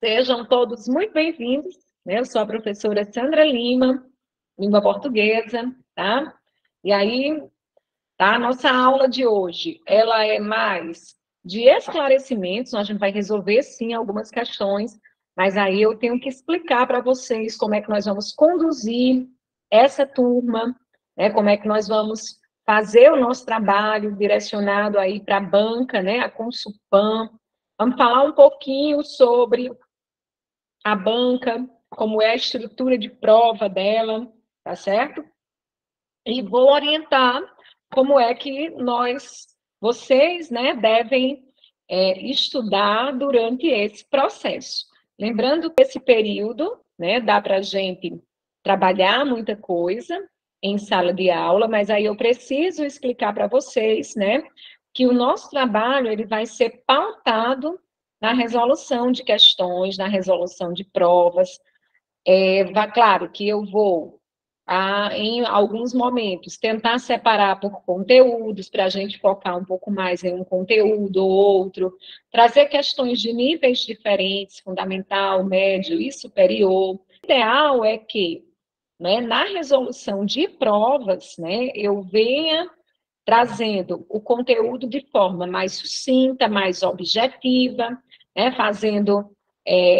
Sejam todos muito bem-vindos, né? Eu sou a professora Sandra Lima, língua portuguesa, tá? E aí, tá? A nossa aula de hoje, ela é mais de esclarecimentos, a gente vai resolver, sim, algumas questões, mas aí eu tenho que explicar para vocês como é que nós vamos conduzir essa turma, né? Como é que nós vamos fazer o nosso trabalho direcionado aí para a banca, né? A Consulpan. Vamos falar um pouquinho sobre a banca, como é a estrutura de prova dela, tá certo? E vou orientar como é que vocês, né, devem estudar durante esse processo. Lembrando que esse período, né, dá para a gente trabalhar muita coisa em sala de aula, mas aí eu preciso explicar para vocês, né, que o nosso trabalho ele vai ser pautado na resolução de questões, na resolução de provas. Claro que eu vou, em alguns momentos, tentar separar por conteúdos, para a gente focar um pouco mais em um conteúdo ou outro, trazer questões de níveis diferentes, fundamental, médio e superior. O ideal é que, né, na resolução de provas, né, eu venha trazendo o conteúdo de forma mais sucinta, mais objetiva, né, fazendo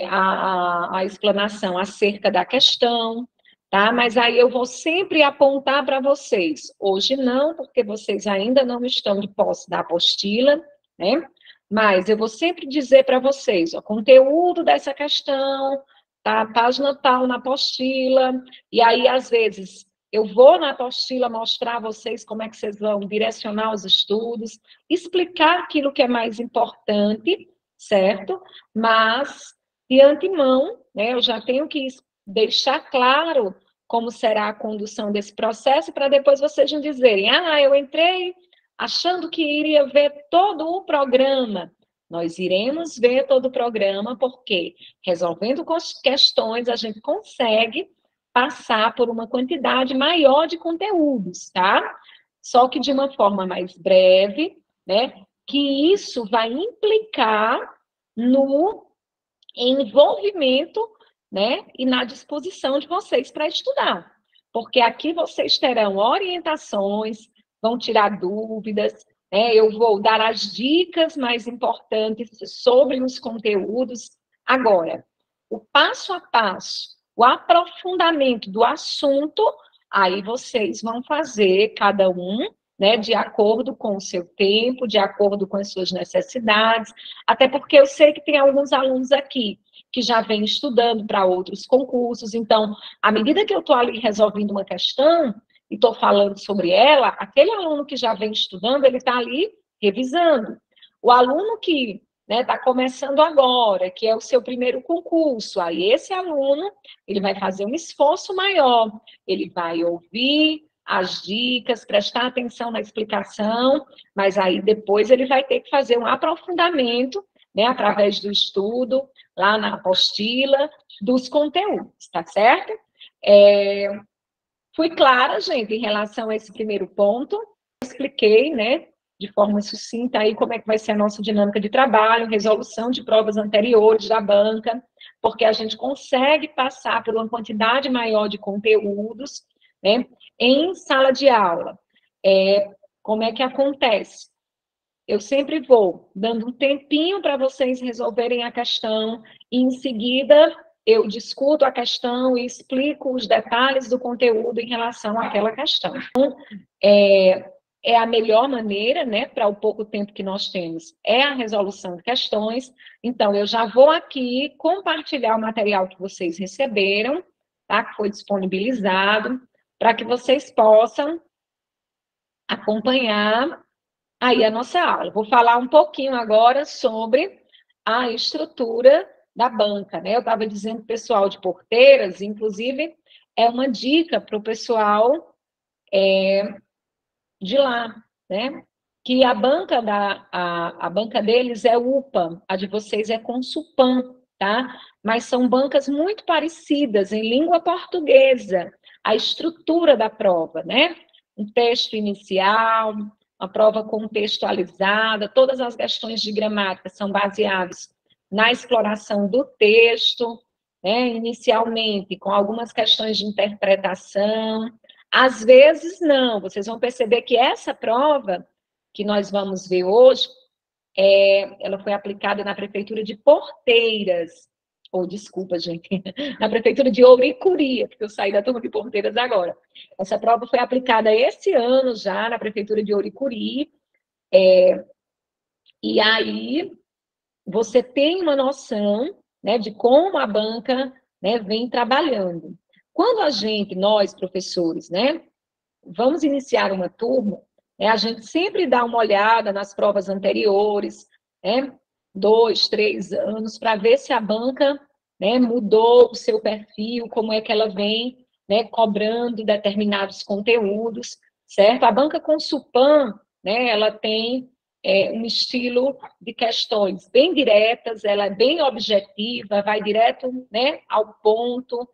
a explanação acerca da questão, tá? Mas aí eu vou sempre apontar para vocês. Hoje não, porque vocês ainda não estão de posse da apostila, né? Mas eu vou sempre dizer para vocês, o conteúdo dessa questão, tá? Página tal na apostila, e aí, às vezes, eu vou na apostila mostrar a vocês como é que vocês vão direcionar os estudos, explicar aquilo que é mais importante, certo? Mas, de antemão, né, eu já tenho que deixar claro como será a condução desse processo, para depois vocês não dizerem, eu entrei achando que iria ver todo o programa. Nós iremos ver todo o programa, porque resolvendo questões, a gente consegue passar por uma quantidade maior de conteúdos, tá? Só que de uma forma mais breve, né? Que isso vai implicar no envolvimento, né? E na disposição de vocês para estudar. Porque aqui vocês terão orientações, vão tirar dúvidas, né? Eu vou dar as dicas mais importantes sobre os conteúdos. Agora, o passo a passo, o aprofundamento do assunto, aí vocês vão fazer cada um, né, de acordo com o seu tempo, de acordo com as suas necessidades, até porque eu sei que tem alguns alunos aqui que já vêm estudando para outros concursos, então, à medida que eu estou ali resolvendo uma questão e estou falando sobre ela, aquele aluno que já vem estudando, ele está ali revisando. O aluno que está começando agora, que é o seu primeiro concurso, aí esse aluno, ele vai fazer um esforço maior, ele vai ouvir as dicas, prestar atenção na explicação, mas aí depois ele vai ter que fazer um aprofundamento, né, através do estudo, lá na apostila, dos conteúdos, tá certo? Fui clara, gente, em relação a esse primeiro ponto, expliquei, né, de forma sucinta aí como é que vai ser a nossa dinâmica de trabalho, resolução de provas anteriores da banca, porque a gente consegue passar por uma quantidade maior de conteúdos, né, em sala de aula. Como é que acontece? Eu sempre vou dando um tempinho para vocês resolverem a questão, e em seguida eu discuto a questão e explico os detalhes do conteúdo em relação àquela questão. Então, é a melhor maneira, né, para o pouco tempo que nós temos, é a resolução de questões. Então, eu já vou aqui compartilhar o material que vocês receberam, tá, que foi disponibilizado, para que vocês possam acompanhar aí a nossa aula. Vou falar um pouquinho agora sobre a estrutura da banca, né? Eu estava dizendo pessoal de Porteiras, inclusive, é uma dica para o pessoal de lá, né? Que a banca a banca deles é UPA, a de vocês é Consulpan, tá? Mas são bancas muito parecidas em língua portuguesa, a estrutura da prova, né? Um texto inicial, uma prova contextualizada, todas as questões de gramática são baseadas na exploração do texto, né, inicialmente com algumas questões de interpretação. Às vezes, não. Vocês vão perceber que essa prova que nós vamos ver hoje, ela foi aplicada na Prefeitura de Porteiras, ou desculpa, gente, na Prefeitura de Ouricuria, porque eu saí da turma de Porteiras agora. Essa prova foi aplicada esse ano já na Prefeitura de Ouricuria, e aí você tem uma noção, né, de como a banca, né, vem trabalhando. Quando nós, professores, né, vamos iniciar uma turma, né, a gente sempre dá uma olhada nas provas anteriores, né, 2, 3 anos, para ver se a banca, né, mudou o seu perfil, como é que ela vem, né, cobrando determinados conteúdos, certo? A banca Consulpan, né, ela tem um estilo de questões bem diretas, ela é bem objetiva, vai direto, né, ao ponto.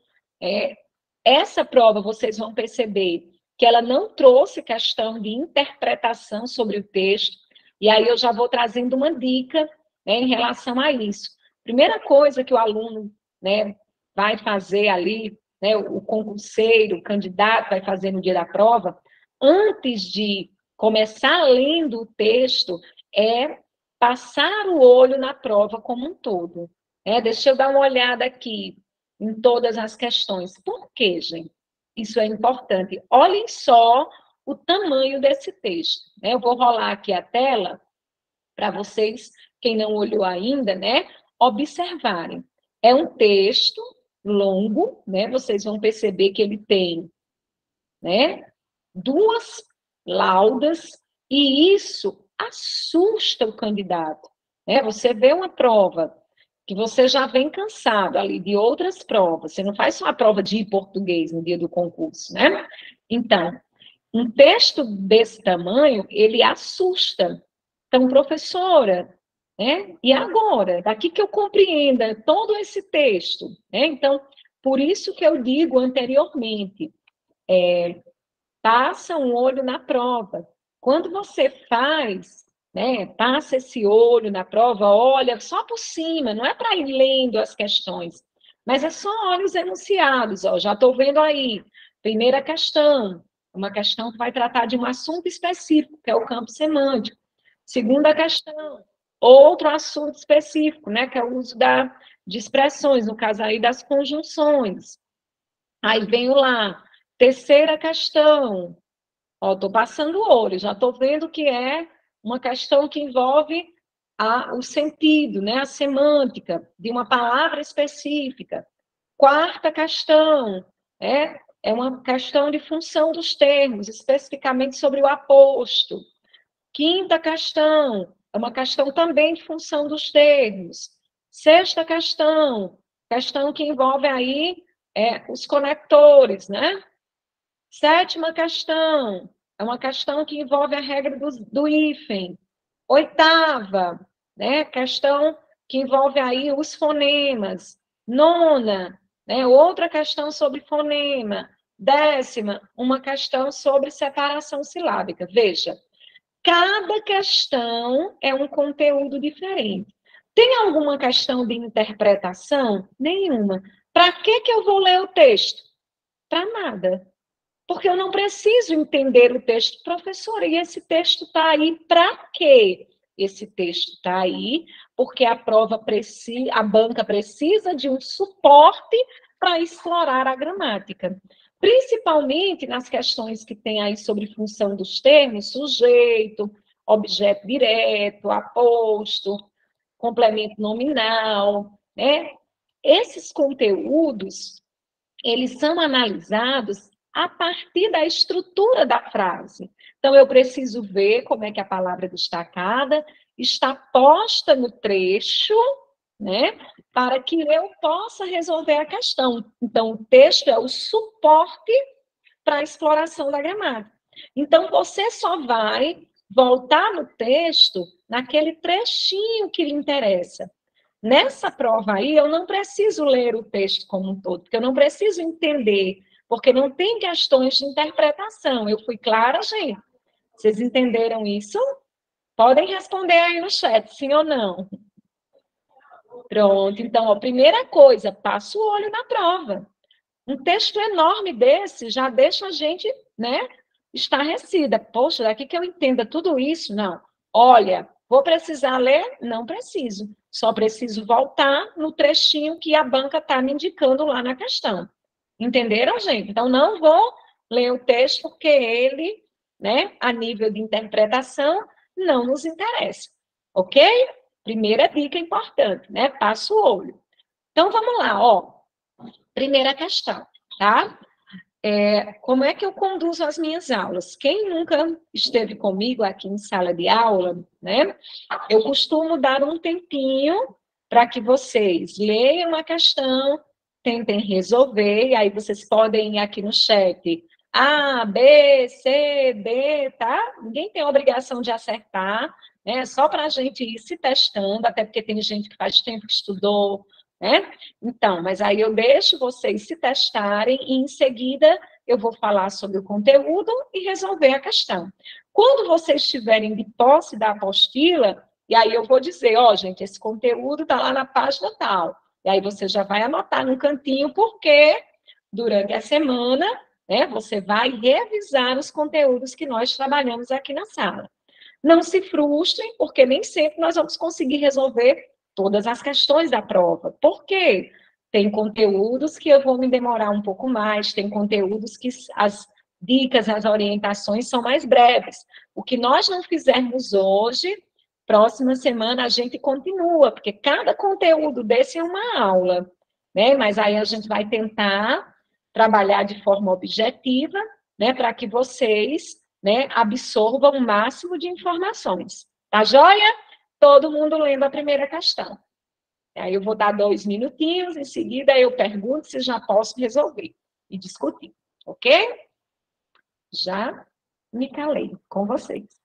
Essa prova, vocês vão perceber que ela não trouxe questão de interpretação sobre o texto, e aí eu já vou trazendo uma dica, né, em relação a isso. Primeira coisa que o aluno, né, vai fazer ali, né, o concurseiro, o candidato vai fazer no dia da prova, antes de começar lendo o texto, é passar o olho na prova como um todo. Deixa eu dar uma olhada aqui em todas as questões. Por quê, gente? Isso é importante. Olhem só o tamanho desse texto. Eu vou rolar aqui a tela para vocês, quem não olhou ainda, né, observarem. É um texto longo, né? Vocês vão perceber que ele tem, né, 2 laudas, e isso assusta o candidato. Você vê uma prova que você já vem cansado ali de outras provas, você não faz só a prova de português no dia do concurso, né? Então, um texto desse tamanho, ele assusta. Então, professora, né? E agora? Daqui que eu compreenda todo esse texto, né? Então, por isso que eu digo anteriormente, passa um olho na prova. Quando você faz, né, passa esse olho na prova, olha só por cima, não é para ir lendo as questões, mas é só olha os enunciados, ó, já estou vendo aí. Primeira questão, uma questão que vai tratar de um assunto específico, que é o campo semântico. Segunda questão, outro assunto específico, né, que é o uso de expressões, no caso aí das conjunções. Aí venho lá, terceira questão, estou passando o olho, já estou vendo que é uma questão que envolve o sentido, né, a semântica de uma palavra específica. Quarta questão, é uma questão de função dos termos, especificamente sobre o aposto. Quinta questão, é uma questão também de função dos termos. Sexta questão que envolve aí os conectores, né? Sétima questão, é uma questão que envolve a regra do hífen. Oitava, né, questão que envolve aí os fonemas. Nona, né, outra questão sobre fonema. Décima, uma questão sobre separação silábica. Veja, cada questão é um conteúdo diferente. Tem alguma questão de interpretação? Nenhuma. Para que eu vou ler o texto? Para nada. Porque eu não preciso entender o texto, professora, e esse texto está aí para quê? Esse texto está aí porque a banca precisa de um suporte para explorar a gramática. Principalmente nas questões que tem aí sobre função dos termos, sujeito, objeto direto, aposto, complemento nominal, né? Esses conteúdos, eles são analisados a partir da estrutura da frase. Então, eu preciso ver como é que a palavra destacada está posta no trecho, né, para que eu possa resolver a questão. Então, o texto é o suporte para a exploração da gramática. Então, você só vai voltar no texto naquele trechinho que lhe interessa. Nessa prova aí, eu não preciso ler o texto como um todo, porque eu não preciso entender, porque não tem questões de interpretação. Eu fui clara, gente? Vocês entenderam isso? Podem responder aí no chat, sim ou não. Pronto, então, ó, primeira coisa, passa o olho na prova. Um texto enorme desse já deixa a gente, né, estarrecida. Poxa, daqui que eu entenda tudo isso? Não. Olha, vou precisar ler? Não preciso. Só preciso voltar no trechinho que a banca está me indicando lá na questão. Entenderam, gente? Então, não vou ler o texto porque ele, né, a nível de interpretação, não nos interessa. Ok? Primeira dica importante, né? Passa o olho. Então, vamos lá, ó. Primeira questão, tá? Como é que eu conduzo as minhas aulas? Quem nunca esteve comigo aqui em sala de aula, né? Eu costumo dar um tempinho para que vocês leiam a questão, tentem resolver, e aí vocês podem ir aqui no chat A, B, C, D, tá? Ninguém tem a obrigação de acertar, né? Só para a gente ir se testando, até porque tem gente que faz tempo que estudou, né? Então, mas aí eu deixo vocês se testarem e em seguida eu vou falar sobre o conteúdo e resolver a questão. Quando vocês estiverem de posse da apostila, e aí eu vou dizer, ó, gente, esse conteúdo está lá na página tal. E aí você já vai anotar no cantinho, porque durante a semana, né, você vai revisar os conteúdos que nós trabalhamos aqui na sala. Não se frustrem, porque nem sempre nós vamos conseguir resolver todas as questões da prova. Por quê? Tem conteúdos que eu vou me demorar um pouco mais, tem conteúdos que as dicas, as orientações são mais breves. O que nós não fizermos hoje, próxima semana a gente continua, porque cada conteúdo desse é uma aula, né? Mas aí a gente vai tentar trabalhar de forma objetiva, né, para que vocês, né, absorvam o máximo de informações. Tá joia? Todo mundo lendo a primeira questão. Aí eu vou dar 2 minutinhos, em seguida eu pergunto se já posso resolver e discutir, ok? Já me calei com vocês.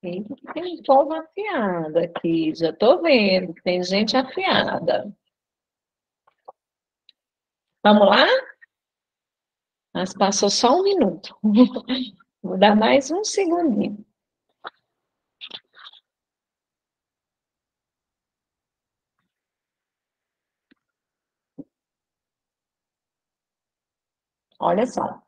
Tem povo afiado aqui, já estou vendo, tem gente afiada. Vamos lá? Mas passou só um minuto. Vou dar mais um segundinho. Olha só.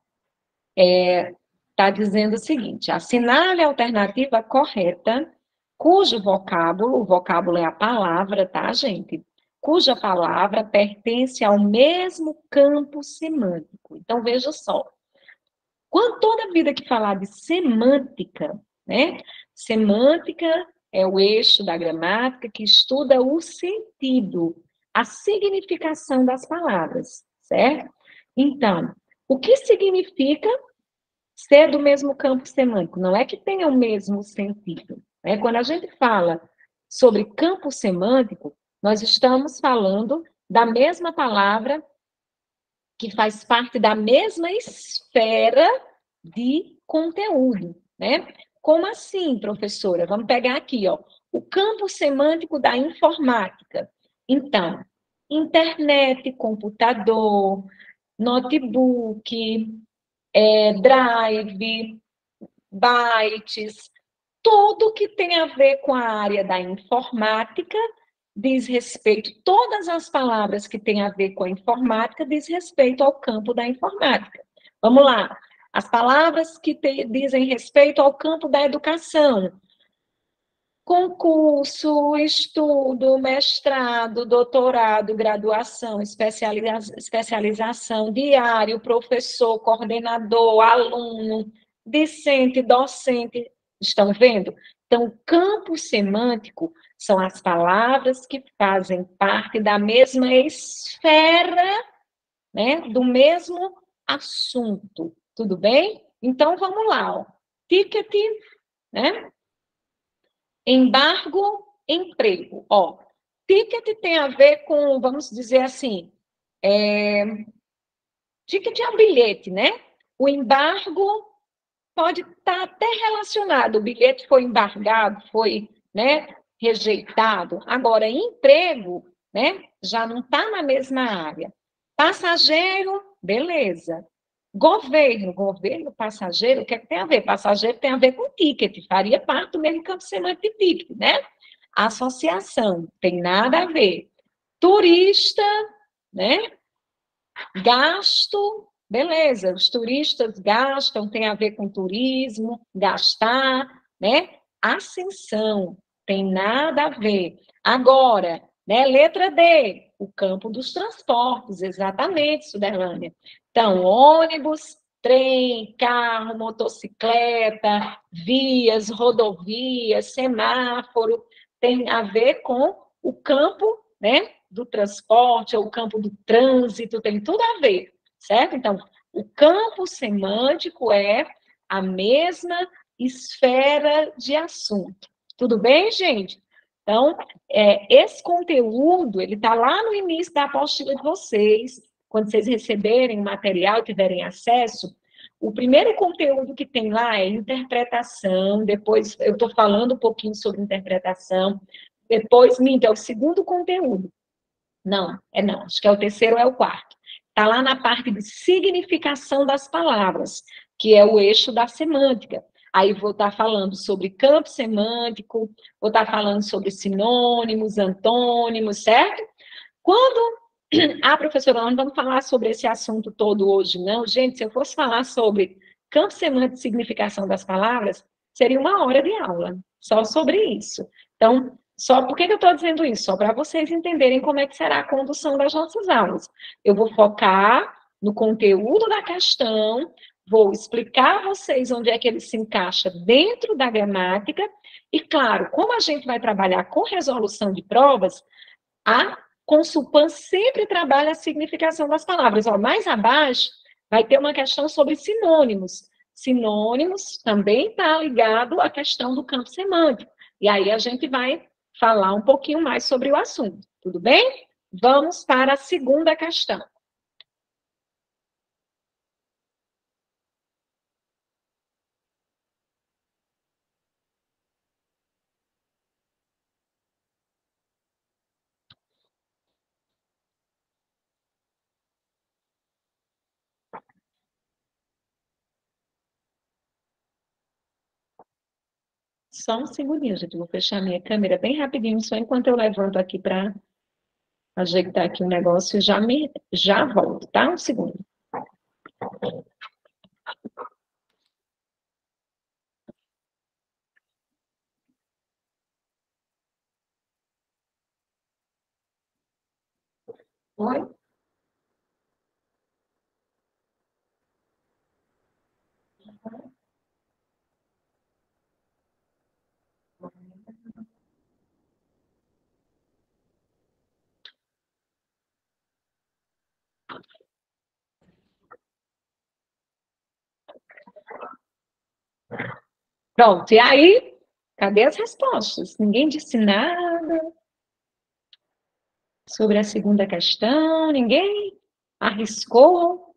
Está dizendo o seguinte: assinale a alternativa correta, cujo vocábulo, o vocábulo é a palavra, tá, gente? Cuja palavra pertence ao mesmo campo semântico. Então, veja só. Quando toda vida que falar de semântica, né? Semântica é o eixo da gramática que estuda o sentido, a significação das palavras, certo? Então, o que significa ser do mesmo campo semântico? Não é que tenha o mesmo sentido, né? Quando a gente fala sobre campo semântico, nós estamos falando da mesma palavra que faz parte da mesma esfera de conteúdo, né? Como assim, professora? Vamos pegar aqui, ó, o campo semântico da informática. Então, internet, computador, notebook, drive, bytes, tudo que tem a ver com a área da informática diz respeito, todas as palavras que têm a ver com a informática diz respeito ao campo da informática. Vamos lá. As palavras que dizem respeito ao campo da educação. Concurso, estudo, mestrado, doutorado, graduação, especialização, diário, professor, coordenador, aluno, discente, docente. Estão vendo? Então, campo semântico são as palavras que fazem parte da mesma esfera, né, do mesmo assunto. Tudo bem? Então, vamos lá. Ó. Ticket, né? Embargo, emprego. Ó, ticket tem a ver com, vamos dizer assim, ticket é um bilhete, né? O embargo pode estar até relacionado. O bilhete foi embargado, foi, né, rejeitado. Agora, emprego, né, já não está na mesma área. Passageiro, beleza. Governo, passageiro, o que é que tem a ver? Passageiro tem a ver com ticket, faria parte do mesmo campo semântico de ticket, né? Associação, tem nada a ver. Turista, né? Gasto, beleza, os turistas gastam, tem a ver com turismo, gastar, né? Ascensão, tem nada a ver. Agora, né, letra D, o campo dos transportes, exatamente, Suderlânia. Então, ônibus, trem, carro, motocicleta, vias, rodovias, semáforo, tem a ver com o campo, né, do transporte, ou o campo do trânsito, tem tudo a ver, certo? Então, o campo semântico é a mesma esfera de assunto. Tudo bem, gente? Então, esse conteúdo, ele está lá no início da apostila de vocês, quando vocês receberem o material, tiverem acesso, o primeiro conteúdo que tem lá é interpretação, depois eu estou falando um pouquinho sobre interpretação, depois, é o segundo conteúdo. Não, acho que é o terceiro ou é o quarto. Está lá na parte de significação das palavras, que é o eixo da semântica. Aí vou estar falando sobre campo semântico, vou estar falando sobre sinônimos, antônimos, certo? Quando professora, nós não vamos falar sobre esse assunto todo hoje, não. Gente, se eu fosse falar sobre campo semântico e significação das palavras, seria 1 hora de aula, só sobre isso. Então, só por que eu estou dizendo isso? Só para vocês entenderem como é que será a condução das nossas aulas. Eu vou focar no conteúdo da questão, vou explicar a vocês onde é que ele se encaixa dentro da gramática, e, claro, como a gente vai trabalhar com resolução de provas, a Consulpan sempre trabalha a significação das palavras. Ó, mais abaixo, vai ter uma questão sobre sinônimos. Sinônimos também está ligado à questão do campo semântico. E aí a gente vai falar um pouquinho mais sobre o assunto. Tudo bem? Vamos para a segunda questão. Só um segundinho, gente. Vou fechar minha câmera bem rapidinho, só enquanto eu levanto aqui para ajeitar aqui o negócio, já volto, tá? Um segundo. Oi? Pronto, e aí, cadê as respostas? Ninguém disse nada sobre a segunda questão, ninguém arriscou.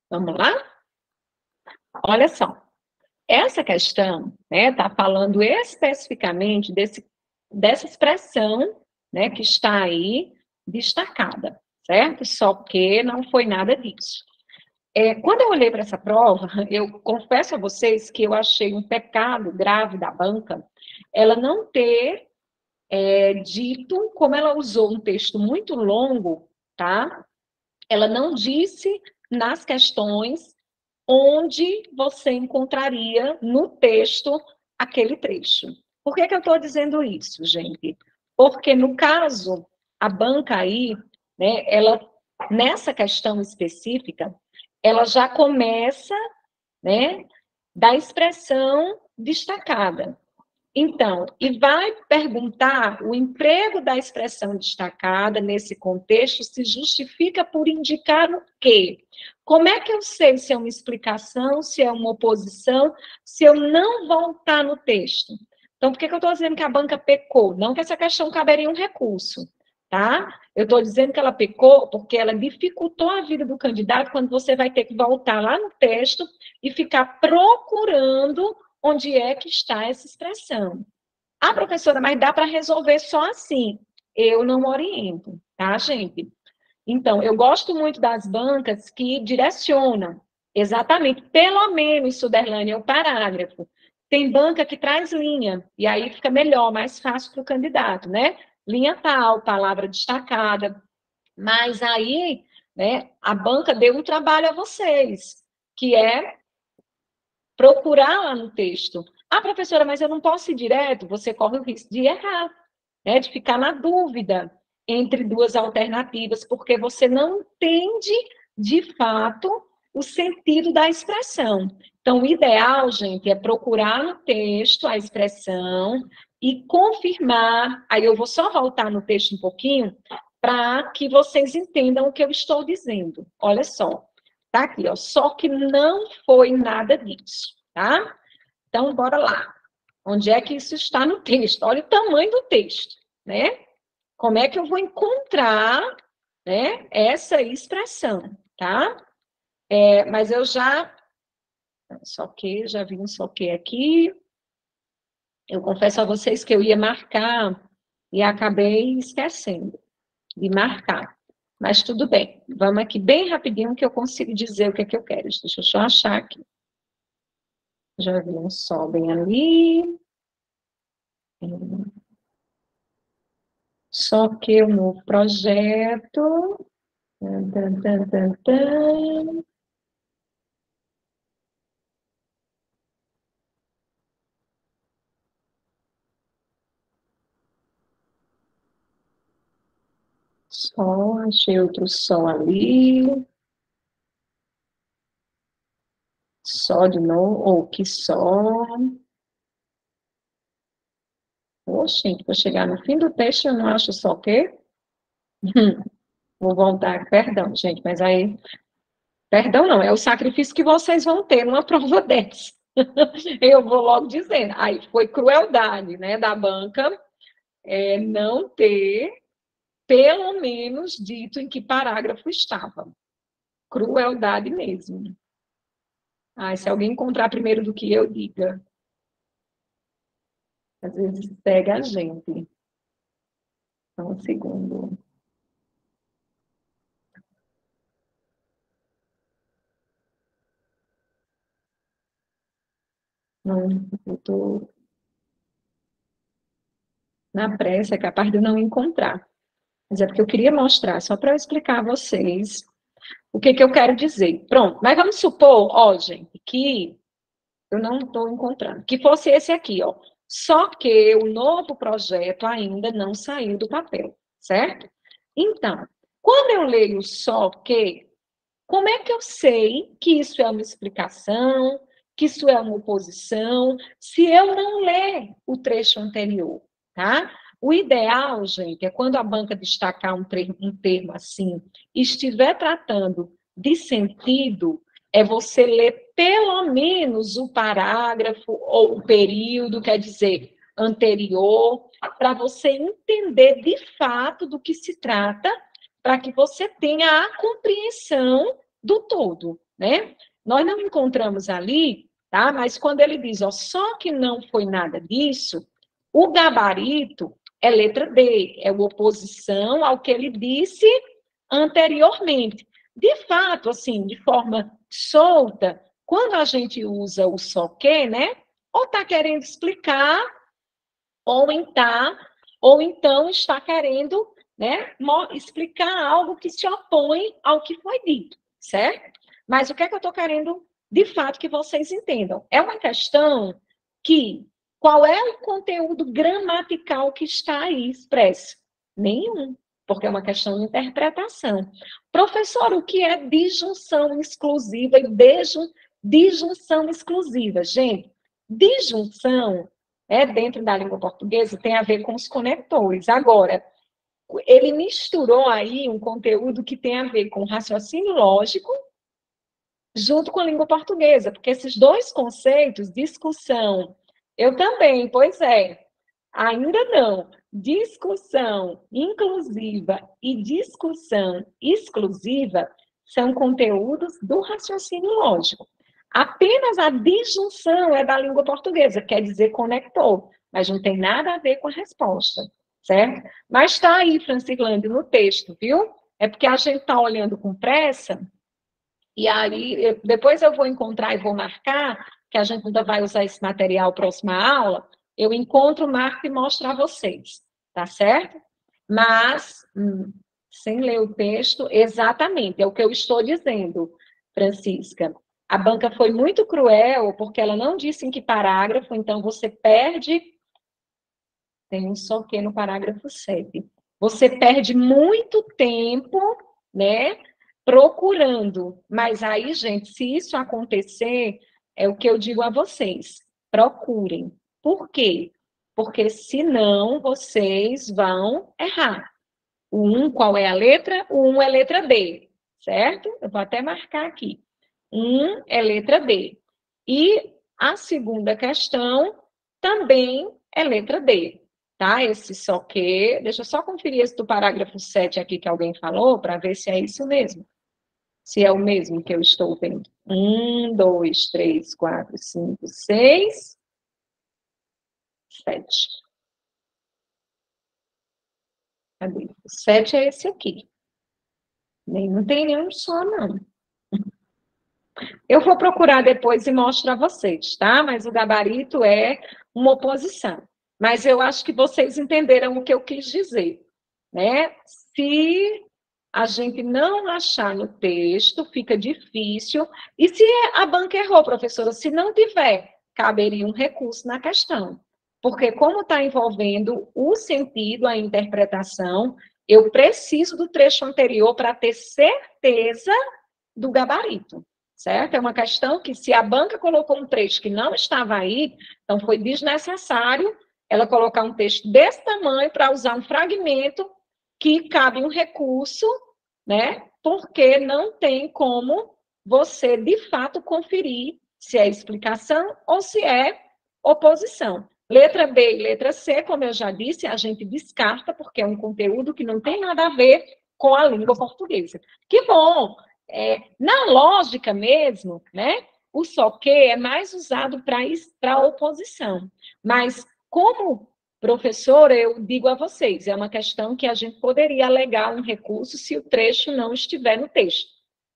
Vamos lá? Olha só, essa questão está falando especificamente dessa expressão, né, que está aí destacada, certo? Só que não foi nada disso. Quando eu olhei para essa prova, eu confesso a vocês que eu achei um pecado grave da banca ela não ter dito, como ela usou um texto muito longo, tá? Ela não disse nas questões onde você encontraria no texto aquele trecho. Por que eu estou dizendo isso, gente? Porque, no caso, a banca aí, né, ela, nessa questão específica, ela já começa, né, da expressão destacada. Então, e vai perguntar o emprego da expressão destacada nesse contexto se justifica por indicar o quê? Como é que eu sei se é uma explicação, se é uma oposição, se eu não voltar no texto? Então, por que eu estou dizendo que a banca pecou? Não que essa questão caberia um recurso, tá? Eu estou dizendo que ela pecou porque ela dificultou a vida do candidato quando você vai ter que voltar lá no texto e ficar procurando onde é que está essa expressão. Ah, professora, mas dá para resolver só assim. Eu não oriento, tá, gente? Então, eu gosto muito das bancas que direcionam, exatamente, pelo menos, Suderlane, é o parágrafo. Tem banca que traz linha, e aí fica melhor, mais fácil para o candidato, né? Linha tal, palavra destacada. Mas aí, né, a banca deu um trabalho a vocês, que é procurar lá no texto. Ah, professora, mas eu não posso ir direto? Você corre o risco de errar, né? De ficar na dúvida entre duas alternativas, porque você não entende, de fato, o sentido da expressão. Então, o ideal, gente, é procurar no texto a expressão e confirmar. Aí eu vou só voltar no texto um pouquinho para que vocês entendam o que eu estou dizendo. Olha só. Tá aqui, ó. Só que não foi nada disso, tá? Então, bora lá. Onde é que isso está no texto? Olha o tamanho do texto, né? Como é que eu vou encontrar, né, essa expressão, tá? Mas eu já... Só que, já vi um só que aqui. Eu confesso a vocês que eu ia marcar e acabei esquecendo de marcar. Mas tudo bem. Vamos aqui bem rapidinho que eu consigo dizer o que é que eu quero. Deixa eu só achar aqui. Já vi um sol bem ali. Só que o novo projeto. Tan, tan, tan, tan. Sol, achei outro sol ali. Sol de novo. Oh, que sol. Poxa, gente, vou chegar no fim do texto, eu não acho só o quê? Vou voltar, perdão, gente, mas aí, perdão não, é o sacrifício que vocês vão ter numa prova dessa. Eu vou logo dizendo, aí foi crueldade, né, da banca, não ter, pelo menos, dito em que parágrafo estava. Crueldade mesmo. Se alguém encontrar primeiro do que eu, diga. Às vezes pega a gente. Só um segundo. Não, eu estou na pressa, é capaz de eu não encontrar. Mas é porque eu queria mostrar, só para eu explicar a vocês o que eu quero dizer. Pronto, mas vamos supor, ó, gente, que eu não estou encontrando, que fosse esse aqui, ó. Só que o novo projeto ainda não saiu do papel, certo? Então, quando eu leio só que, como é que eu sei que isso é uma explicação, que isso é uma oposição, se eu não ler o trecho anterior, tá? O ideal, gente, é quando a banca destacar um termo assim, estiver tratando de sentido, é você ler pelo menos o parágrafo ou o período, quer dizer, anterior, para você entender de fato do que se trata, para que você tenha a compreensão do todo, né? Nós não encontramos ali, tá? Mas quando ele diz, ó, só que não foi nada disso, o gabarito é letra D, é a oposição ao que ele disse anteriormente. De fato, assim, de forma solta, quando a gente usa o só que, né? Ou está querendo explicar, ou, ou então está querendo, né, explicar algo que se opõe ao que foi dito, certo? Mas o que é que eu estou querendo, de fato, que vocês entendam? É uma questão que, qual é o conteúdo gramatical que está aí expresso? Nenhum, porque é uma questão de interpretação. Professor, o que é disjunção exclusiva e disjunção exclusiva? Gente, disjunção dentro da língua portuguesa tem a ver com os conectores. Agora, ele misturou aí um conteúdo que tem a ver com raciocínio lógico junto com a língua portuguesa, porque esses dois conceitos, discussão, eu também, pois é, ainda não. Discussão inclusiva e discussão exclusiva são conteúdos do raciocínio lógico. Apenas a disjunção é da língua portuguesa, quer dizer conector, mas não tem nada a ver com a resposta, certo? Mas está aí, Francilândia, no texto, viu? É porque a gente está olhando com pressa, e aí depois eu vou encontrar e vou marcar, que a gente ainda vai usar esse material próxima aula, eu encontro, marco e mostro a vocês, tá certo? Mas, sem ler o texto, exatamente, é o que eu estou dizendo, Francisca. A banca foi muito cruel, porque ela não disse em que parágrafo, então você perde, tem um só que no parágrafo 7. Você perde muito tempo, né, procurando. Mas aí, gente, se isso acontecer, é o que eu digo a vocês, procurem. Por quê? Porque senão vocês vão errar. O 1, qual é a letra? O 1 é letra D, certo? Eu vou até marcar aqui. 1 é letra D. E a segunda questão também é letra D, tá? Esse só que, deixa eu só conferir esse do parágrafo 7 aqui que alguém falou, para ver se é isso mesmo. Se é o mesmo que eu estou vendo. 1, 2, 3, 4, 5, 6, 7. Cadê? O 7 é esse aqui. Não tem nenhum só, não. Eu vou procurar depois e mostro a vocês, tá? Mas o gabarito é uma oposição. Mas eu acho que vocês entenderam o que eu quis dizer, né? Se a gente não achar no texto, fica difícil. E se a banca errou, professora? Se não tiver, caberia um recurso na questão. Porque como está envolvendo o sentido, a interpretação, eu preciso do trecho anterior para ter certeza do gabarito, certo? É uma questão que, se a banca colocou um trecho que não estava aí, então foi desnecessário ela colocar um texto desse tamanho para usar um fragmento que cabe um recurso, né? Porque não tem como você, de fato, conferir se é explicação ou se é oposição. Letra B e letra C, como eu já disse, a gente descarta, porque é um conteúdo que não tem nada a ver com a língua portuguesa. Que bom! Na lógica mesmo, né? O só que é mais usado para oposição. Mas, como professora, eu digo a vocês, é uma questão que a gente poderia alegar um recurso se o trecho não estiver no texto,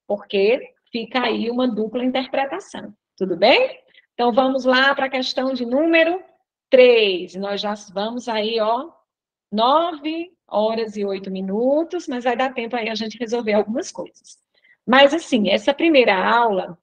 porque fica aí uma dupla interpretação. Tudo bem? Então, vamos lá para a questão de número 3. Nós já vamos aí, ó, 9 horas e 8 minutos, mas vai dar tempo aí a gente resolver algumas coisas. Mas, assim, essa primeira aula,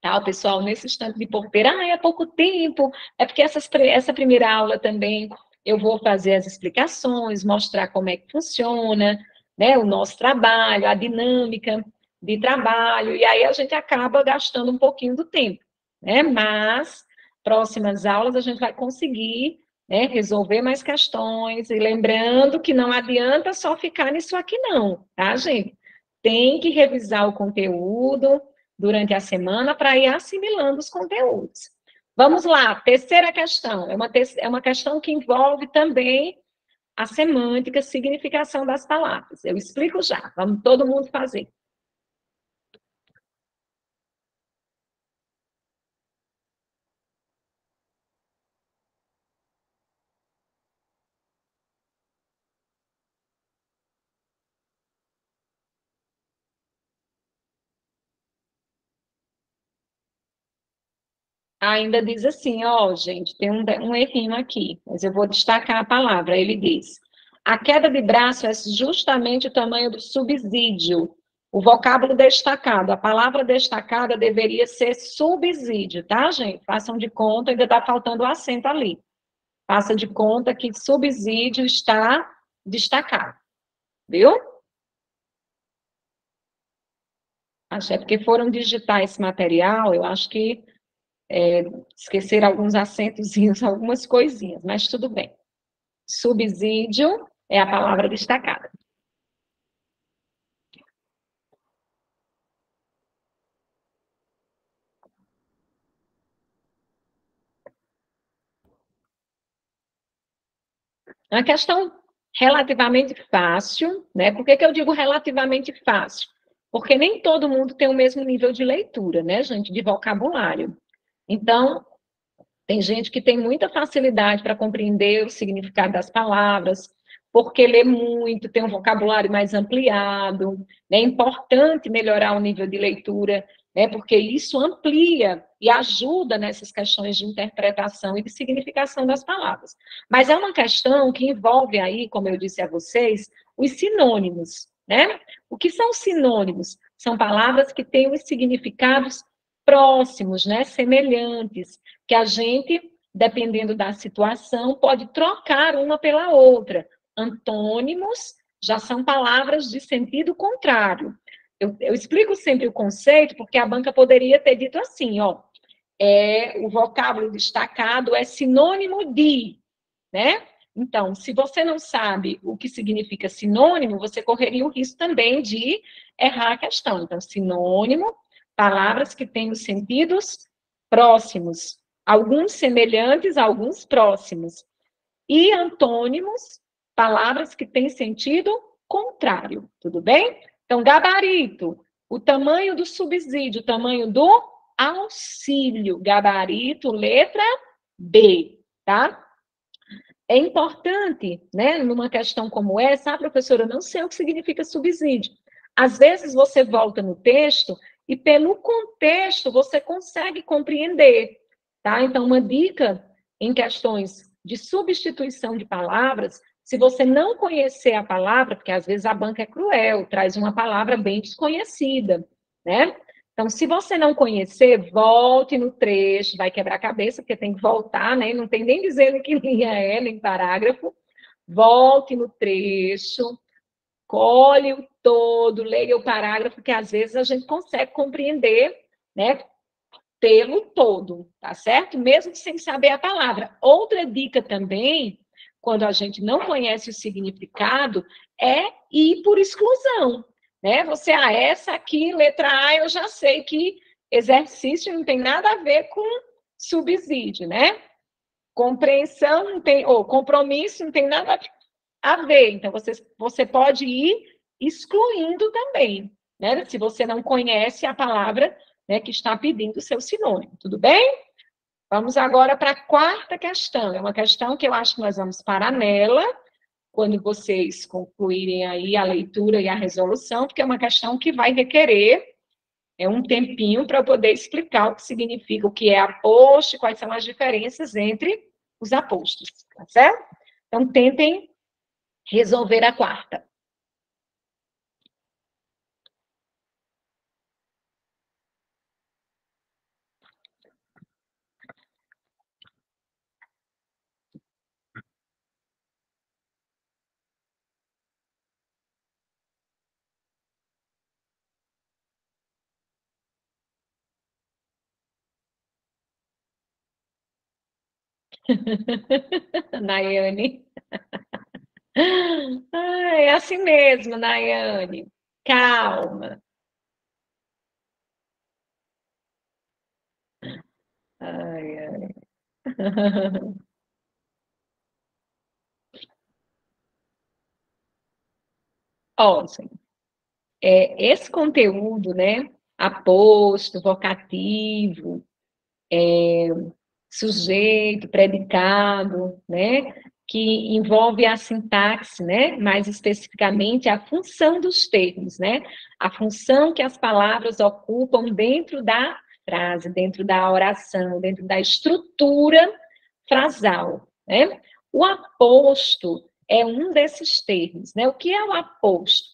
tá, pessoal, nesse instante de porteira, é pouco tempo, é porque essa primeira aula também eu vou fazer as explicações, mostrar como é que funciona, né, o nosso trabalho, a dinâmica de trabalho, e aí a gente acaba gastando um pouquinho do tempo, né, mas próximas aulas a gente vai conseguir, né, resolver mais questões, e lembrando que não adianta só ficar nisso aqui não, tá, gente? Tem que revisar o conteúdo durante a semana para ir assimilando os conteúdos. Vamos lá, terceira questão. É uma questão que envolve também a semântica, a significação das palavras. Eu explico já, vamos todo mundo fazer. Ainda diz assim, ó, gente, tem um errinho aqui, mas eu vou destacar a palavra. Ele diz: a queda de braço é justamente o tamanho do subsídio. O vocábulo destacado, a palavra destacada deveria ser subsídio, tá, gente? Façam de conta, ainda está faltando o acento ali. Faça de conta que subsídio está destacado, viu? Acho é porque foram digitar esse material, eu acho que esqueceram alguns acentozinhos, algumas coisinhas, mas tudo bem. Subsídio é a palavra destacada. É uma questão relativamente fácil, né? Por que eu digo relativamente fácil? Porque nem todo mundo tem o mesmo nível de leitura, né, gente, de vocabulário. Então, tem gente que tem muita facilidade para compreender o significado das palavras, porque lê muito, tem um vocabulário mais ampliado. É importante melhorar o nível de leitura, né, porque isso amplia e ajuda nessas questões de interpretação e de significação das palavras. Mas é uma questão que envolve aí, como eu disse a vocês, os sinônimos, né? O que são sinônimos? São palavras que têm os significados próximos, né, semelhantes, que a gente, dependendo da situação, pode trocar uma pela outra. Antônimos já são palavras de sentido contrário. Eu explico sempre o conceito, porque a banca poderia ter dito assim, ó, o vocábulo destacado é sinônimo de, né? Então, se você não sabe o que significa sinônimo, você correria o risco também de errar a questão. Então, sinônimo, palavras que têm os sentidos próximos, alguns semelhantes, alguns próximos. E antônimos, palavras que têm sentido contrário, tudo bem? Então, gabarito, o tamanho do subsídio, o tamanho do auxílio, gabarito, letra B, tá? É importante, né, numa questão como essa, professora, eu não sei o que significa subsídio. Às vezes você volta no texto e pelo contexto você consegue compreender, tá? Então, uma dica em questões de substituição de palavras, se você não conhecer a palavra, porque às vezes a banca é cruel, traz uma palavra bem desconhecida, né? Então, se você não conhecer, volte no trecho, vai quebrar a cabeça, porque tem que voltar, né? Não tem nem dizendo que linha é, nem parágrafo. Volte no trecho, colhe o todo, leia o parágrafo, que às vezes a gente consegue compreender, né? Pelo todo, tá certo? Mesmo sem saber a palavra. Outra dica também, quando a gente não conhece o significado, é ir por exclusão, né? Você, essa aqui, letra A, eu já sei que exercício não tem nada a ver com subsídio, né? Compreensão não tem, ou compromisso não tem nada a ver. Então, você pode ir excluindo também, né? Se você não conhece a palavra, né, que está pedindo o seu sinônimo, tudo bem? Vamos agora para a quarta questão. É uma questão que eu acho que nós vamos parar nela, quando vocês concluírem aí a leitura e a resolução, porque é uma questão que vai requerer um tempinho para eu poder explicar o que significa, o que é aposto e quais são as diferenças entre os apostos, tá certo? Então, tentem resolver a quarta. Nayane. É assim mesmo, Nayane. Calma. Ai, ai. Ó, esse conteúdo, né? Aposto, vocativo, sujeito, predicado, né? Que envolve a sintaxe, né? Mais especificamente a função dos termos, né? A função que as palavras ocupam dentro da frase, dentro da oração, dentro da estrutura frasal, né? O aposto é um desses termos, né? O que é o aposto?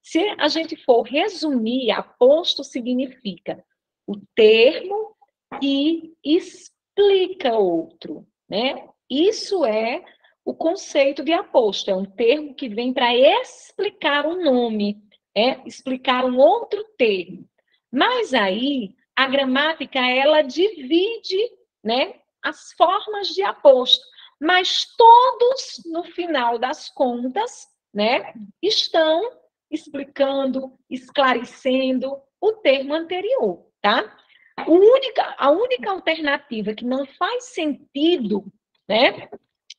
Se a gente for resumir, aposto significa o termo que explica outro, né? Isso é o conceito de aposto, é um termo que vem para explicar um nome, explicar um outro termo. Mas aí, a gramática, ela divide, né, as formas de aposto, mas todos, no final das contas, né, estão explicando, esclarecendo o termo anterior, tá? A única alternativa que não faz sentido, né,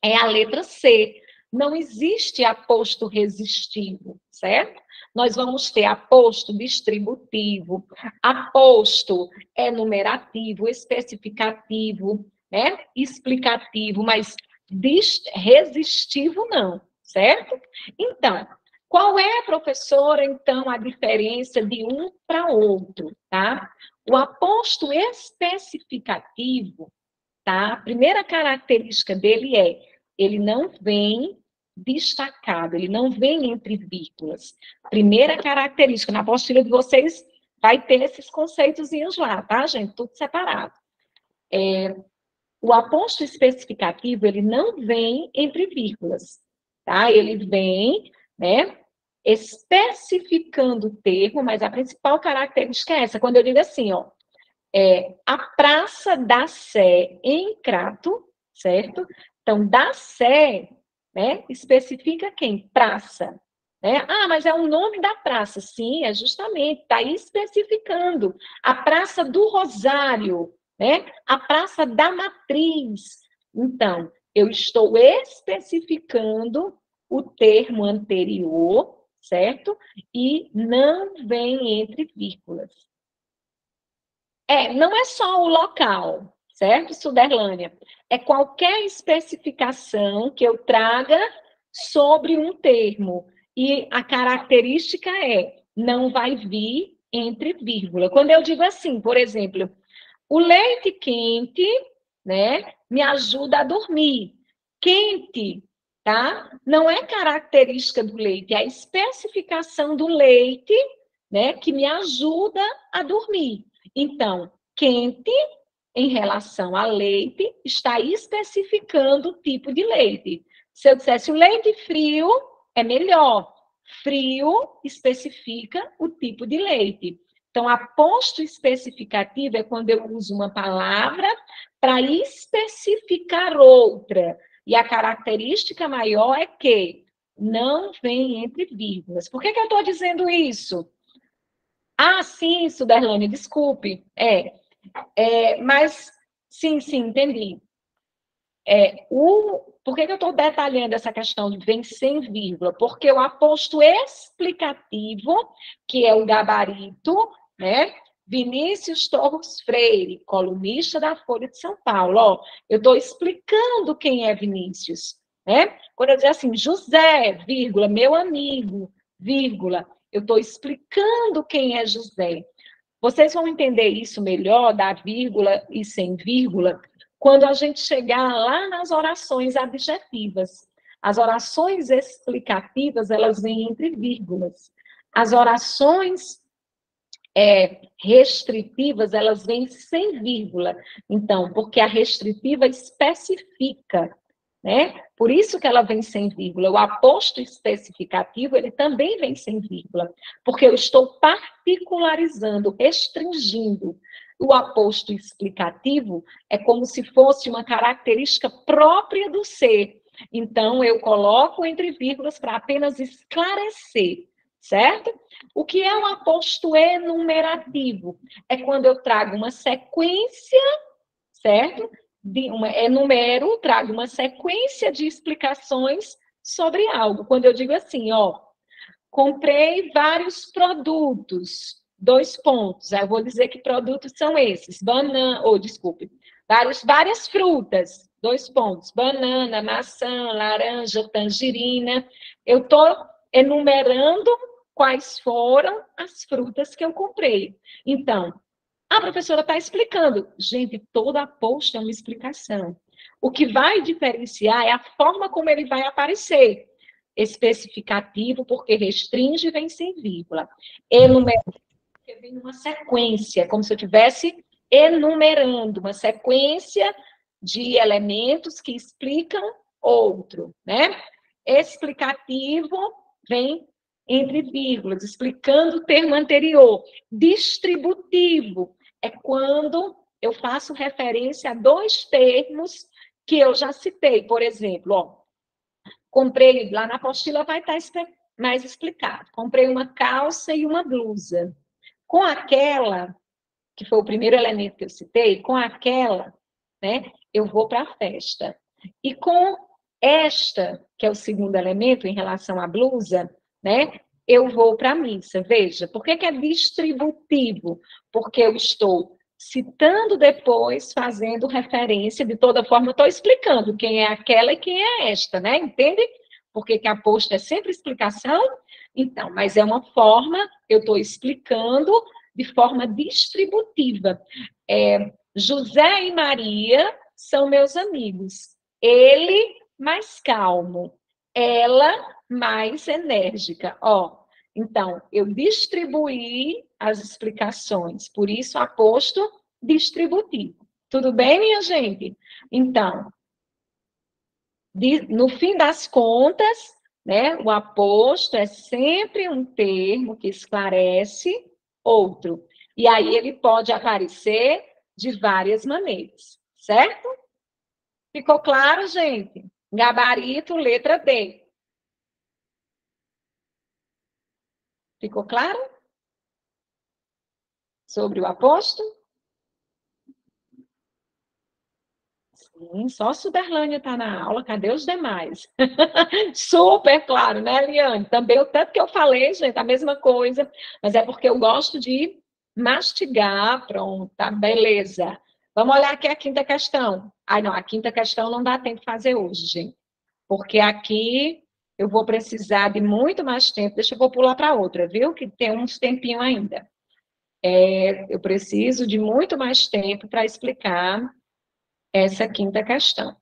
é a letra C. Não existe aposto resistivo, certo? Nós vamos ter aposto distributivo, aposto enumerativo, especificativo, né? Explicativo, mas resistivo não, certo? Então, qual é, professora, então, a diferença de um para outro, tá? O aposto especificativo, tá? A primeira característica dele é, ele não vem destacado, ele não vem entre vírgulas. Primeira característica, na apostila de vocês vai ter esses conceitozinhos lá, tá, gente? Tudo separado. O aposto especificativo, ele não vem entre vírgulas, tá? Ele vem, né, especificando o termo, mas a principal característica é essa. Quando eu digo assim, ó, a Praça da Sé em Crato, certo? Então, da Sé, né, especifica quem? Praça. Né? Ah, mas é o nome da praça. Sim, é justamente, está especificando. A Praça do Rosário, né? A Praça da Matriz. Então, eu estou especificando o termo anterior, certo? E não vem entre vírgulas. Não é só o local, certo, Suderlânia? É qualquer especificação que eu traga sobre um termo. E a característica não vai vir entre vírgula. Quando eu digo assim, por exemplo, o leite quente, né, me ajuda a dormir. Quente, tá? Não é característica do leite, é a especificação do leite, né, que me ajuda a dormir. Então, quente, em relação a leite, está especificando o tipo de leite. Se eu dissesse o leite frio, é melhor. Frio especifica o tipo de leite. Então, aposto especificativo é quando eu uso uma palavra para especificar outra. E a característica maior é que não vem entre vírgulas. Por que eu estou dizendo isso? Ah, sim, Suderlane, desculpe. Mas, sim, entendi. Por que eu estou detalhando essa questão de vem sem vírgula? Porque o aposto explicativo, que é o gabarito, né? Vinícius Torres Freire, colunista da Folha de São Paulo. Ó, eu estou explicando quem é Vinícius, né? Quando eu dizer assim, José, vírgula, meu amigo, vírgula, eu estou explicando quem é José. Vocês vão entender isso melhor, da vírgula e sem vírgula, quando a gente chegar lá nas orações adjetivas. As orações explicativas, elas vêm entre vírgulas. As orações restritivas, elas vêm sem vírgula. Então, porque a restritiva especifica, né? Por isso que ela vem sem vírgula. O aposto especificativo, ele também vem sem vírgula, porque eu estou particularizando, restringindo. O aposto explicativo é como se fosse uma característica própria do ser. Então, eu coloco entre vírgulas para apenas esclarecer, certo? O que é um aposto enumerativo? É quando eu trago uma sequência, certo? Enumero, trago uma sequência de explicações sobre algo. Quando eu digo assim, ó, comprei vários produtos, 2 pontos. Aí eu vou dizer que produtos são esses, várias frutas, 2 pontos, banana, maçã, laranja, tangerina. Eu estou enumerando quais foram as frutas que eu comprei. Então, A professora está explicando. Gente, toda aposta é uma explicação. O que vai diferenciar é a forma como ele vai aparecer. Especificativo, porque restringe, vem sem vírgula. Enumerativo, porque vem numa sequência, como se eu estivesse enumerando uma sequência de elementos que explicam outro, né? Explicativo vem entre vírgulas, explicando o termo anterior. Distributivo é quando eu faço referência a dois termos que eu já citei. Por exemplo, ó, comprei, lá na apostila vai estar mais explicado. Comprei uma calça e uma blusa. Com aquela, que foi o primeiro elemento que eu citei, com aquela, né, eu vou para a festa. E com esta, que é o segundo elemento em relação à blusa, né, eu vou para a missa. Veja, por que é distributivo? Porque eu estou citando depois, fazendo referência, de toda forma, estou explicando quem é aquela e quem é esta, né? Entende? Porque que a posta é sempre explicação? Então, mas é uma forma, eu estou explicando de forma distributiva. José e Maria são meus amigos. Ele mais calmo, ela mais enérgica. Ó, então, eu distribuí as explicações, por isso aposto distributivo. Tudo bem, minha gente? Então, no fim das contas, né, o aposto é sempre um termo que esclarece outro. E aí ele pode aparecer de várias maneiras, certo? Ficou claro, gente? Gabarito, letra D. Ficou claro? Sobre o aposto? Sim, só a Suderlânia está na aula, cadê os demais? Super claro, né, Eliane? Também o tanto que eu falei, gente, a mesma coisa, mas é porque eu gosto de mastigar, pronto, tá, beleza. Vamos olhar aqui a quinta questão. Ai, não, a quinta questão não dá tempo de fazer hoje, gente, porque aqui eu vou precisar de muito mais tempo. Deixa eu vou pular para outra, viu? Que tem uns tempinho ainda. Eu preciso de muito mais tempo para explicar essa quinta questão.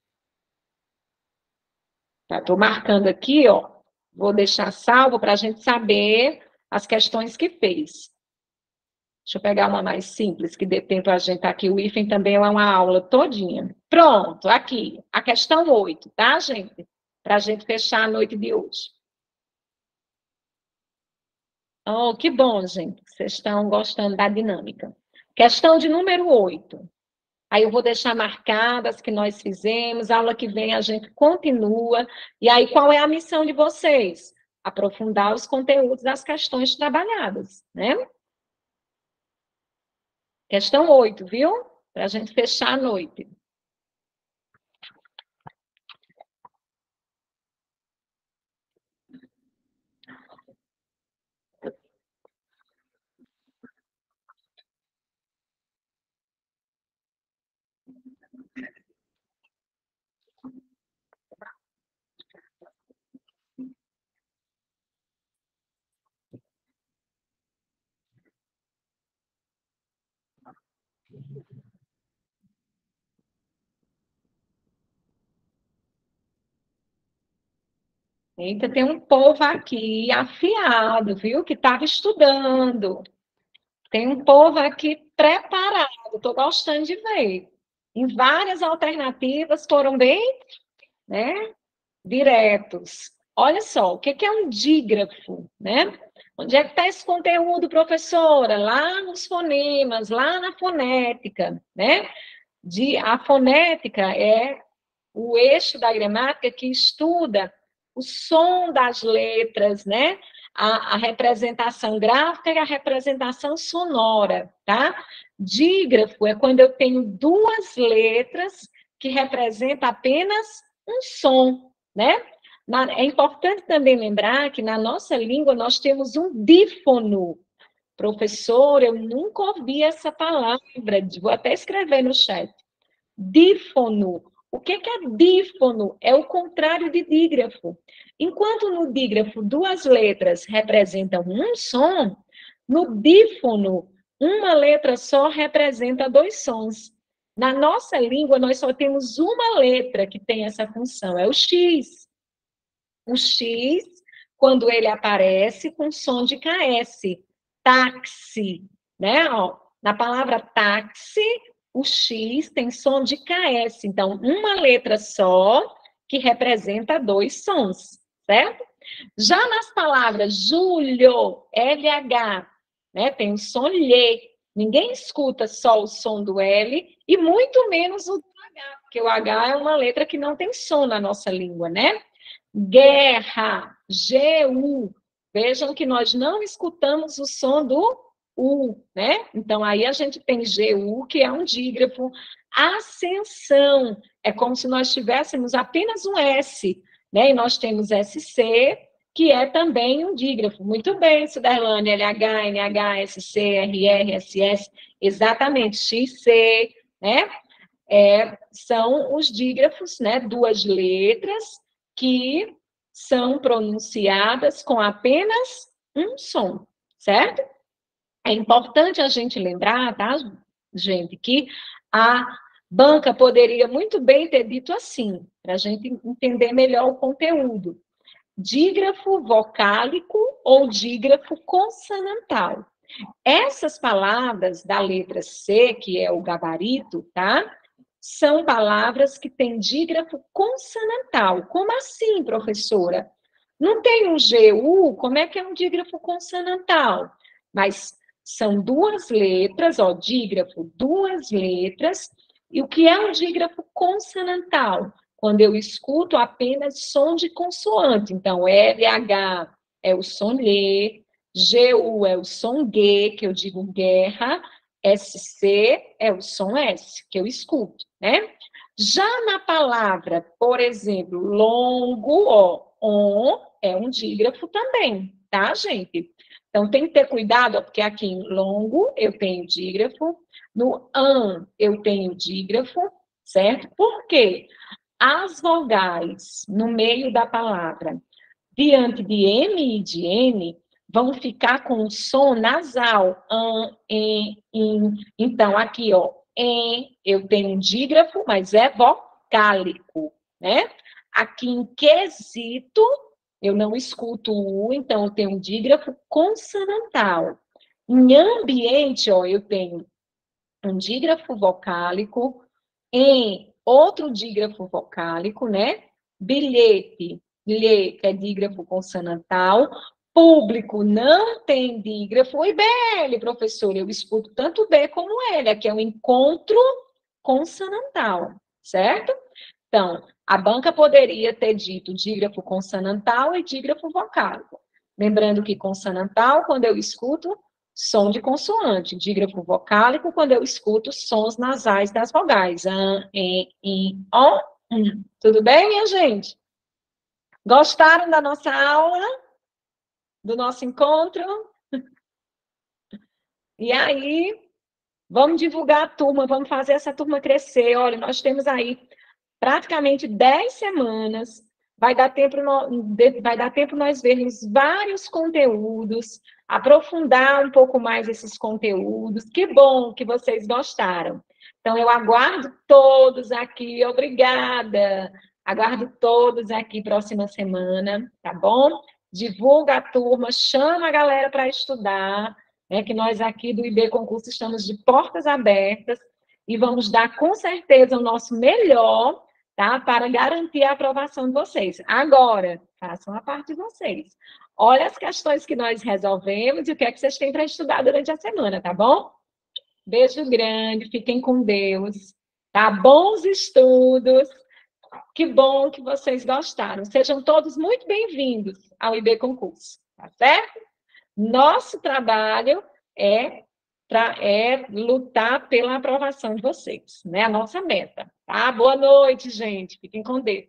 Tá? Estou marcando aqui, ó. Vou deixar salvo para a gente saber as questões que fez. Deixa eu pegar uma mais simples, que dê tempo a gente aqui. O hífen também é uma aula todinha. Pronto, aqui. A questão 8, tá, gente? Para a gente fechar a noite de hoje. Oh, que bom, gente. Vocês estão gostando da dinâmica. Questão de número 8. Aí eu vou deixar marcadas que nós fizemos, a aula que vem a gente continua. E aí, qual é a missão de vocês? Aprofundar os conteúdos das questões trabalhadas, né? Questão 8, viu? Para a gente fechar a noite. Eita, tem um povo aqui afiado, viu? Que estava estudando. Tem um povo aqui preparado. Estou gostando de ver. Em várias alternativas foram bem, né, diretos. Olha só, o que é um dígrafo, né? Onde é que está esse conteúdo, professora? Lá nos fonemas, lá na fonética, né? A fonética é o eixo da gramática que estuda o som das letras, né? A representação gráfica e a representação sonora, tá? Dígrafo é quando eu tenho duas letras que representam apenas um som, né? É importante também lembrar que na nossa língua nós temos um dífono. Professor, eu nunca ouvi essa palavra, vou até escrever no chat. Dífono. O que é dífono? É o contrário de dígrafo. Enquanto no dígrafo duas letras representam um som, no dífono uma letra só representa dois sons. Na nossa língua, nós só temos uma letra que tem essa função, é o X. O X, quando ele aparece com som de KS, táxi, né? Ó, na palavra táxi, o X tem som de KS, então, uma letra só que representa dois sons, certo? Já nas palavras Júlio, LH, né, tem o som lhe. Ninguém escuta só o som do L e muito menos o do H, porque o H é uma letra que não tem som na nossa língua, né? Guerra, GU. Vejam que nós não escutamos o som do U, né? Então, aí a gente tem GU, que é um dígrafo. Ascensão, é como se nós tivéssemos apenas um S, né? E nós temos SC, que é também um dígrafo. Muito bem, Suderlane, LH, NH, SC, RR, SS, exatamente, XC, né? São os dígrafos, né? Duas letras que são pronunciadas com apenas um som, certo? É importante a gente lembrar, tá, gente, que a banca poderia muito bem ter dito assim, para a gente entender melhor o conteúdo. Dígrafo vocálico ou dígrafo consonantal. Essas palavras da letra C, que é o gabarito, tá? São palavras que têm dígrafo consonantal. Como assim, professora? Não tem um GU, como é que é um dígrafo consonantal? Mas são duas letras, ó, dígrafo, duas letras. E o que é um dígrafo consonantal? Quando eu escuto apenas som de consoante. Então, LH é o som Lê, GU é o som G, que eu digo guerra, SC é o som S, que eu escuto, né? Já na palavra, por exemplo, longo, ó, on é um dígrafo também, tá, gente? Então, tem que ter cuidado, ó, porque aqui em longo eu tenho dígrafo, no an eu tenho dígrafo, certo? Por quê? As vogais no meio da palavra, diante de M e de N, vão ficar com o som nasal. An, en, in. Então, aqui, ó, em, eu tenho um dígrafo, mas é vocálico, né? Aqui em quesito, eu não escuto o U, então eu tenho um dígrafo consonantal. Em ambiente, ó, eu tenho um dígrafo vocálico, em outro dígrafo vocálico, né? Bilhete, lhe, que é dígrafo consonantal. Público não tem dígrafo. E BL, professor, eu escuto tanto B como L, aqui é um encontro consonantal, certo? Então, a banca poderia ter dito dígrafo consonantal e dígrafo vocálico. Lembrando que consonantal, quando eu escuto, som de consoante. Dígrafo vocálico, quando eu escuto sons nasais das vogais. An, en, in, on, Tudo bem, minha gente? Gostaram da nossa aula? Do nosso encontro? E aí, vamos divulgar a turma, vamos fazer essa turma crescer. Olha, nós temos aí praticamente 10 semanas, vai dar tempo nós vermos vários conteúdos, aprofundar um pouco mais esses conteúdos. Que bom que vocês gostaram. Então, eu aguardo todos aqui, obrigada. Aguardo todos aqui próxima semana, tá bom? Divulga a turma, chama a galera para estudar, né? Que nós aqui do IB Concurso estamos de portas abertas e vamos dar com certeza o nosso melhor, tá? Para garantir a aprovação de vocês. Agora, façam a parte de vocês. Olha as questões que nós resolvemos e o que é que vocês têm para estudar durante a semana, tá bom? Beijo grande, fiquem com Deus, tá? Bons estudos. Que bom que vocês gostaram. Sejam todos muito bem-vindos ao IB Concurso, tá certo? Nosso trabalho é lutar pela aprovação de vocês, né? A nossa meta, tá? Boa noite, gente. Fiquem com Deus.